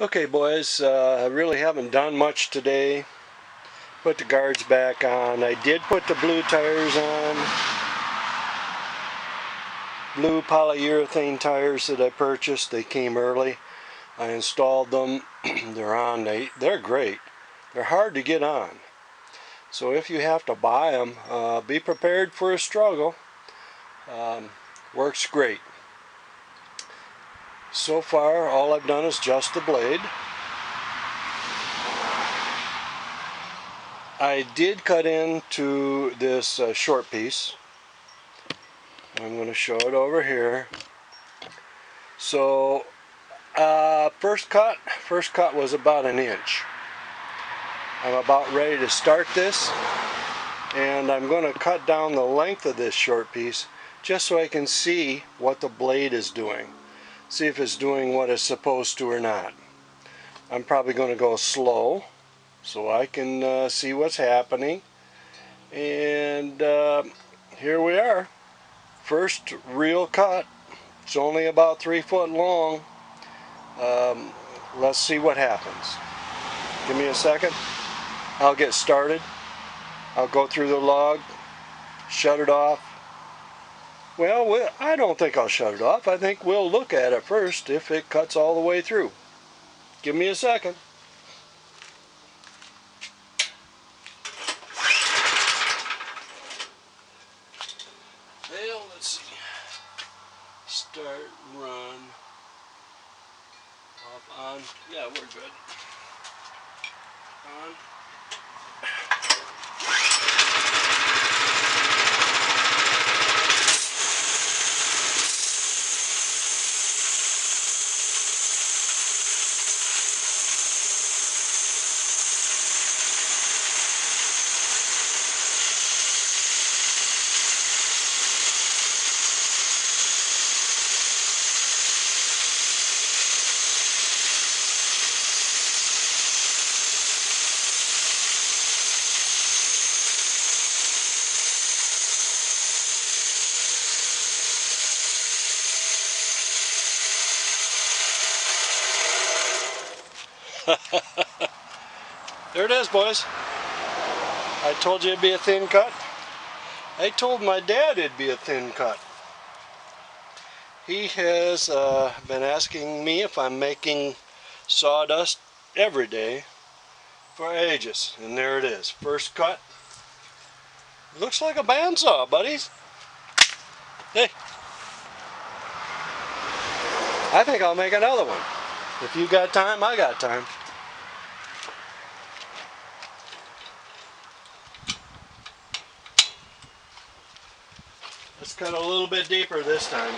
Okay boys, I really haven't done much today. Put the guards back on. I did put the blue tires on. Blue polyurethane tires that I purchased. They came early. I installed them. They're on. They're great. They're hard to get on. So if you have to buy them, be prepared for a struggle. Works great. So far all I've done is just the blade. I did cut into this short piece. I'm going to show it over here. So first cut was about an inch. I'm about ready to start this, and I'm going to cut down the length of this short piece just so I can see what the blade is doing. See if it's doing what it's supposed to or not. I'm probably going to go slow so I can see what's happening. And here we are. First real cut. It's only about 3 foot long. Let's see what happens. Give me a second. I'll get started. I'll go through the log, shut it off. Well, I don't think I'll shut it off. I think we'll look at it first if it cuts all the way through. Give me a second. Well, let's see. Start, run, off, on. Yeah, we're good. On. There it is, boys. I told you it'd be a thin cut. I told my dad it'd be a thin cut. He has been asking me if I'm making sawdust every day for ages. And there it is. First cut. Looks like a bandsaw, buddies. Hey. I think I'll make another one. If you got time, I got time. Let's cut a little bit deeper this time.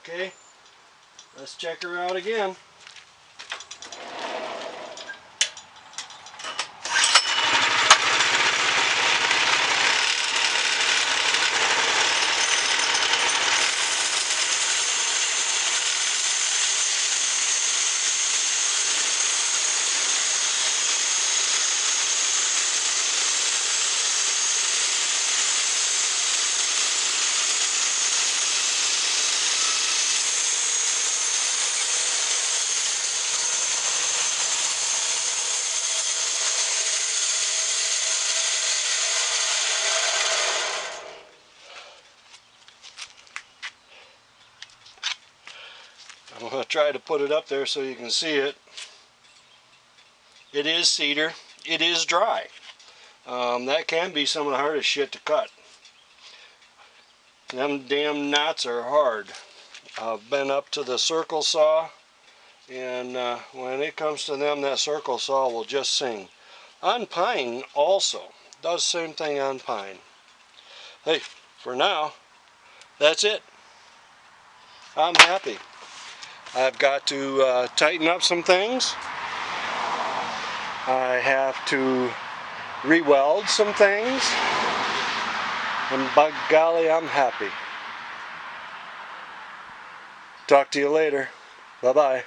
Okay, let's check her out again. I'm going to try to put it up there so you can see it. It is cedar. It is dry. That can be some of the hardest shit to cut. Them damn knots are hard. I've been up to the circle saw, and when it comes to them, that circle saw will just sing. On pine also. Does the same thing on pine. Hey, for now, that's it. I'm happy. I've got to tighten up some things. I have to re-weld some things. And by golly, I'm happy. Talk to you later. Bye-bye.